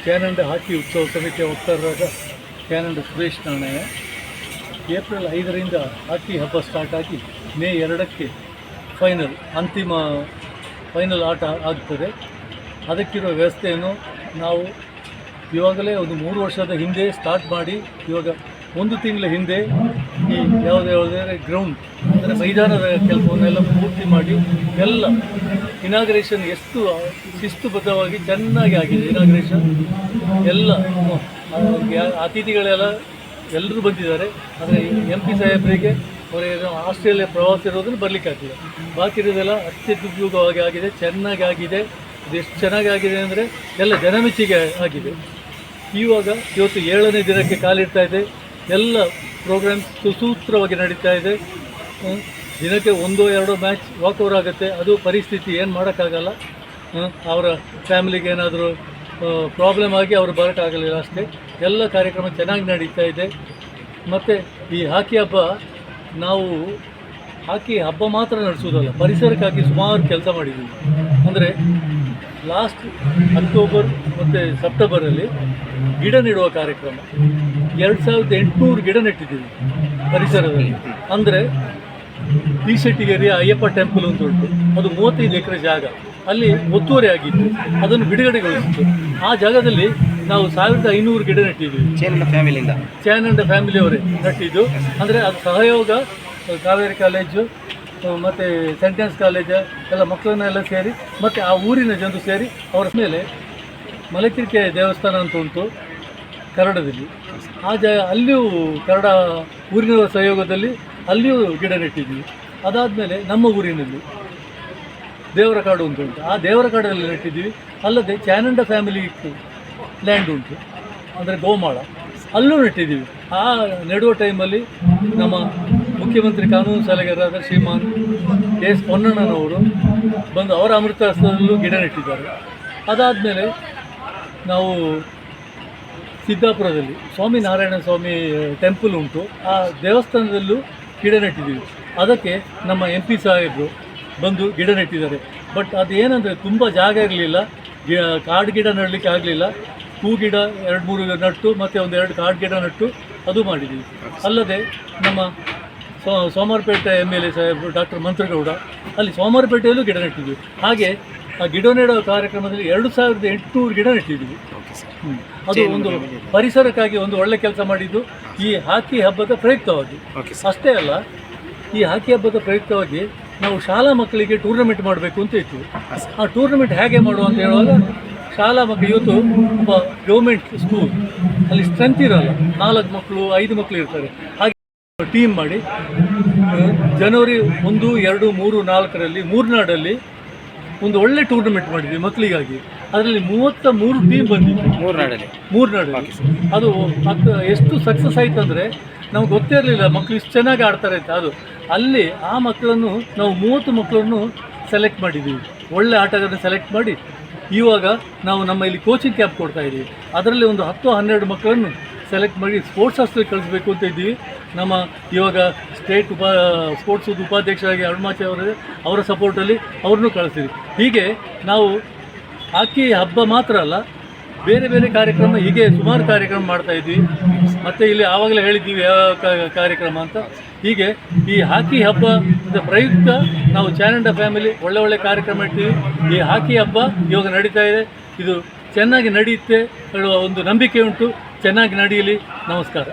ಕ್ಯಾನಂಡ ಹಾಕಿ ಉತ್ಸವ ಸಮಿತಿಯ ವಕ್ತಾರರಾದ ಕ್ಯಾನಂಡ ಸುರೇಶ್ ನಾಣಯ್ಯ. ಏಪ್ರಿಲ್ 5ರಿಂದ ಹಾಕಿ ಹಬ್ಬ ಸ್ಟಾರ್ಟ್ ಆಗಿ ಮೇ 2ಕ್ಕೆ ಅಂತಿಮ ಫೈನಲ್ ಆಟ ಆಗ್ತದೆ. ಅದಕ್ಕಿರೋ ವ್ಯವಸ್ಥೆಯನ್ನು ನಾವು ಇವಾಗಲೇ ಒಂದು 3 ವರ್ಷದ ಹಿಂದೆ ಸ್ಟಾರ್ಟ್ ಮಾಡಿ, ಇವಾಗ 1 ತಿಂಗಳ ಹಿಂದೆ ಈ ಯಾವುದೇ ಗ್ರೌಂಡ್ ಅಂದರೆ ಮೈದಾನದ ಕೆಲಸವನ್ನೆಲ್ಲ ಪೂರ್ತಿ ಮಾಡಿ ಎಲ್ಲ ಇನಾಗ್ರೇಷನ್ ಎಷ್ಟು ಶಿಸ್ತುಬದ್ಧವಾಗಿ ಚೆನ್ನಾಗಿ ಆಗಿದೆ. ಇನಾಗ್ರೇಷನ್ ಎಲ್ಲ ಅತಿಥಿಗಳೆಲ್ಲ ಎಲ್ಲರೂ ಬಂದಿದ್ದಾರೆ. ಆದರೆ MP ಸಾಹೇಬರಿಗೆ ಅವರೇನೋ ಆಸ್ಟ್ರೇಲಿಯಾ ಪ್ರವಾಸ ಇರೋದನ್ನು ಬರಲಿಕ್ಕಾಗ್ತಿಲ್ಲ. ಬಾಕಿ ಇರೋದೆಲ್ಲ ಅತ್ಯದ್ಭುತವಾಗಿ ಆಗಿದೆ, ಚೆನ್ನಾಗಿ ಆಗಿದೆ. ಎಷ್ಟು ಚೆನ್ನಾಗಿ ಆಗಿದೆ ಅಂದರೆ ಎಲ್ಲ ಜನಮೆಚ್ಚುಗೆ ಆಗಿದೆ. ಇವತ್ತು 7ನೇ ದಿನಕ್ಕೆ ಕಾಲಿಡ್ತಾ ಇದೆ. ಎಲ್ಲ ಪ್ರೋಗ್ರಾಮ್ ಸುಸೂತ್ರವಾಗಿ ನಡೀತಾ ಇದೆ. ದಿನಕ್ಕೆ 1-2 ಮ್ಯಾಚ್ ವಾಕೌರ್ ಆಗುತ್ತೆ. ಅದು ಪರಿಸ್ಥಿತಿ, ಏನು ಮಾಡೋಕ್ಕಾಗಲ್ಲ. ಅವರ ಫ್ಯಾಮಿಲಿಗೆ ಏನಾದರೂ ಪ್ರಾಬ್ಲಮ್ ಆಗಿ ಅವರು ಬರೋಕ್ಕಾಗಲಿಲ್ಲ ಅಷ್ಟೇ. ಎಲ್ಲ ಕಾರ್ಯಕ್ರಮ ಚೆನ್ನಾಗಿ ನಡೀತಾ ಇದೆ. ಮತ್ತು ಈ ಹಾಕಿ ಹಬ್ಬ, ನಾವು ಹಾಕಿ ಹಬ್ಬ ಮಾತ್ರ ನಡೆಸೋದಲ್ಲ, ಪರಿಸರಕ್ಕಾಗಿ ಸುಮಾರು ಕೆಲಸ ಮಾಡಿದ್ದೀವಿ. ಅಂದರೆ ಲಾಸ್ಟ್ ಅಕ್ಟೋಬರ್ ಮತ್ತು ಸೆಪ್ಟೆಂಬರಲ್ಲಿ ಗಿಡ ನೆಡುವ ಕಾರ್ಯಕ್ರಮ 2800 ಗಿಡ ನೆಟ್ಟಿದ್ದೀವಿ ಪರಿಸರದಲ್ಲಿ. ಅಂದರೆ ಟಿ ಶೆಟ್ಟಿಗೆರೆಯ ಅಯ್ಯಪ್ಪ ಟೆಂಪಲ್ ಅಂತ ಉಂಟು, ಅದು 35 ಎಕರೆ ಜಾಗ, ಅಲ್ಲಿ ಒತ್ತುವರಿ ಆಗಿತ್ತು, ಅದನ್ನು ಬಿಡುಗಡೆಗೊಳಿಸಿತ್ತು. ಆ ಜಾಗದಲ್ಲಿ ನಾವು 1500 ಗಿಡ ನೆಟ್ಟಿದ್ದೀವಿ. ಚಾನಂಡ ಫ್ಯಾಮಿಲಿಯವರೇ ನೆಟ್ಟಿದ್ದು. ಅಂದರೆ ಅದು ಸಹಯೋಗ ಕಾವೇರಿ ಕಾಲೇಜು ಮತ್ತು ಸೆಂಟೆನ್ಸ್ ಕಾಲೇಜ್ ಎಲ್ಲ ಮಕ್ಕಳನ್ನೆಲ್ಲ ಸೇರಿ ಮತ್ತು ಆ ಊರಿನ ಜನರು ಸೇರಿ ಅವರ ಮೇಲೆ ಮಲೆಕಿರಿಕೆ ದೇವಸ್ಥಾನ ಅಂತ ಉಂಟು ಕರಡದಲ್ಲಿ. ಆ ಅಲ್ಲಿಯೂ ಕರಡ ಊರಿನ ಸಹಯೋಗದಲ್ಲಿ ಅಲ್ಲಿಯೂ ಗಿಡ ನೆಟ್ಟಿದ್ವಿ. ಅದಾದಮೇಲೆ ನಮ್ಮ ಊರಿನಲ್ಲಿ ದೇವರ ಕಾಡು ಅಂತ ಉಂಟು, ಆ ದೇವರ ಕಾಡಲ್ಲಿ ನೆಟ್ಟಿದ್ದೀವಿ. ಅಲ್ಲದೆ ಚಾನಂಡ ಫ್ಯಾಮಿಲಿ ಲ್ಯಾಂಡ್ ಉಂಟು, ಅಂದರೆ ಗೋಮಾಳ, ಅಲ್ಲೂ ನೆಟ್ಟಿದ್ದೀವಿ. ಆ ನೆಡುವ ಟೈಮಲ್ಲಿ ನಮ್ಮ ಮುಖ್ಯಮಂತ್ರಿ ಕಾನೂನು ಸಲಹೆಗಾರರಾದ ಶ್ರೀಮಾನ್ ಎಸ್ ಪೊನ್ನಣ್ಣನವರು ಬಂದು ಅವರ ಅಮೃತಹಸ್ತದಲ್ಲೂ ಗಿಡ ನೆಟ್ಟಿದ್ದಾರೆ. ಅದಾದಮೇಲೆ ನಾವು ಸಿದ್ದಾಪುರದಲ್ಲಿ ಸ್ವಾಮಿನಾರಾಯಣ ಸ್ವಾಮಿ ಟೆಂಪಲ್ ಉಂಟು, ಆ ದೇವಸ್ಥಾನದಲ್ಲೂ ಗಿಡ ನೆಟ್ಟಿದ್ದೀವಿ. ಅದಕ್ಕೆ ನಮ್ಮ MP ಸಾಹೇಬರು ಬಂದು ಗಿಡ ನೆಟ್ಟಿದ್ದಾರೆ. ಬಟ್ ಅದೇನೆಂದರೆ ತುಂಬ ಜಾಗ ಇರಲಿಲ್ಲ, ಕಾಡು ಗಿಡ ನೆಡಲಿಕ್ಕೆ ಆಗಲಿಲ್ಲ. ಹೂ ಗಿಡ 2-3 ನಟ್ಟು ಮತ್ತು 1-2 ಕಾಡು ಗಿಡ ನಟ್ಟು ಅದು ಮಾಡಿದ್ದೀವಿ. ಅಲ್ಲದೆ ನಮ್ಮ ಸೋಮವಾರಪೇಟೆ MLA ಸಾಹೇಬರು ಡಾಕ್ಟರ್ ಮಂತ್ರಗೌಡ ಅಲ್ಲಿ ಸೋಮವಾರಪೇಟೆಯಲ್ಲೂ ಗಿಡ ನೆಟ್ಟಿದ್ದೀವಿ. ಹಾಗೆ ಆ ಗಿಡ ನೆಡುವ ಕಾರ್ಯಕ್ರಮದಲ್ಲಿ 2800 ಗಿಡ ನೆಟ್ಟಿದ್ದೀವಿ. ಅದು ಒಂದು ಪರಿಸರಕ್ಕಾಗಿ ಒಂದು ಒಳ್ಳೆ ಕೆಲಸ ಮಾಡಿದ್ದು ಈ ಹಾಕಿ ಹಬ್ಬದ ಪ್ರಯುಕ್ತವಾಗಿ. ಅಷ್ಟೇ ಅಲ್ಲ, ಈ ಹಾಕಿ ಹಬ್ಬದ ಪ್ರಯುಕ್ತವಾಗಿ ನಾವು ಶಾಲಾ ಮಕ್ಕಳಿಗೆ ಟೂರ್ನಮೆಂಟ್ ಮಾಡಬೇಕು ಅಂತ ಇತ್ತು. ಆ ಟೂರ್ನಮೆಂಟ್ ಹೇಗೆ ಮಾಡುವ ಅಂತ ಹೇಳುವಾಗ, ಶಾಲಾ ಮಕ್ಕಳು ಇವತ್ತು ಒಬ್ಬ ಗೌರ್ಮೆಂಟ್ ಸ್ಕೂಲ್ ಅಲ್ಲಿ ಸ್ಟ್ರೆಂತ್ ಇರೋಲ್ಲ, 4 ಮಕ್ಕಳು 5 ಮಕ್ಕಳು ಇರ್ತಾರೆ. ಹಾಗೆ ಟೀಮ್ ಮಾಡಿ ಜನವರಿ 1, 2, 3, 4ರಲ್ಲಿ ಮೂರ್ನಾಡಲ್ಲಿ ಒಂದು ಒಳ್ಳೆ ಟೂರ್ನಮೆಂಟ್ ಮಾಡಿದ್ವಿ ಮಕ್ಕಳಿಗಾಗಿ. ಅದರಲ್ಲಿ 33 ಟೀಮ್ ಬಂದಿತ್ತು ಮೂರ್ನಾಡಲ್ಲಿ. ಅದು ಎಷ್ಟು ಸಕ್ಸಸ್ ಆಯಿತು ಅಂದರೆ ನಮ್ಗೆ ಗೊತ್ತೇ ಇರಲಿಲ್ಲ ಮಕ್ಕಳು ಇಷ್ಟು ಚೆನ್ನಾಗಿ ಆಡ್ತಾರೆ ಅಂತ. ಅದು ಅಲ್ಲಿ ಆ ಮಕ್ಕಳನ್ನು ನಾವು 30 ಮಕ್ಕಳನ್ನು ಸೆಲೆಕ್ಟ್ ಮಾಡಿದ್ದೀವಿ, ಒಳ್ಳೆ ಆಟಗಾರರನ್ನು ಸೆಲೆಕ್ಟ್ ಮಾಡಿ ಇವಾಗ ನಾವು ನಮ್ಮ ಇಲ್ಲಿ ಕೋಚಿಂಗ್ ಕ್ಯಾಂಪ್ ಕೊಡ್ತಾಯಿದ್ದೀವಿ. ಅದರಲ್ಲಿ ಒಂದು 10-12 ಮಕ್ಕಳನ್ನು ಸೆಲೆಕ್ಟ್ ಮಾಡಿ ಸ್ಪೋರ್ಟ್ಸ್ ಹಾಸ್ಟೆಲ್ಗೆ ಕಳಿಸ್ಬೇಕು ಅಂತ ಇದ್ದೀವಿ. ನಮ್ಮ ಇವಾಗ ಸ್ಟೇಟ್ ಸ್ಪೋರ್ಟ್ಸ್ ಉಪಾಧ್ಯಕ್ಷರಾಗಿ ಅರುಣಾಚೆ ಅವರ ಸಪೋರ್ಟಲ್ಲಿ ಅವ್ರನ್ನೂ ಕಳಿಸ್ತೀವಿ. ಹೀಗೆ ನಾವು ಹಾಕಿ ಹಬ್ಬ ಮಾತ್ರ ಅಲ್ಲ, ಬೇರೆ ಬೇರೆ ಕಾರ್ಯಕ್ರಮ ಹೀಗೆ ಸುಮಾರು ಕಾರ್ಯಕ್ರಮ ಮಾಡ್ತಾಯಿದ್ವಿ. ಮತ್ತು ಇಲ್ಲಿ ಆವಾಗಲೇ ಹೇಳಿದ್ದೀವಿ ಯಾವ ಕಾರ್ಯಕ್ರಮ ಅಂತ. ಹೀಗೆ ಈ ಹಾಕಿ ಹಬ್ಬದ ಪ್ರಯುಕ್ತ ನಾವು ಚಾನಂಡ ಫ್ಯಾಮಿಲಿ ಒಳ್ಳೆ ಕಾರ್ಯಕ್ರಮ ಇಡ್ತೀವಿ. ಈ ಹಾಕಿ ಹಬ್ಬ ಇವಾಗ ನಡೀತಾ ಇದೆ, ಇದು ಚೆನ್ನಾಗಿ ನಡೆಯುತ್ತೆ ಹೇಳುವ ಒಂದು ನಂಬಿಕೆ ಉಂಟು. ಚೆನ್ನಾಗಿ ನಡೆಯಲಿ. ನಮಸ್ಕಾರ.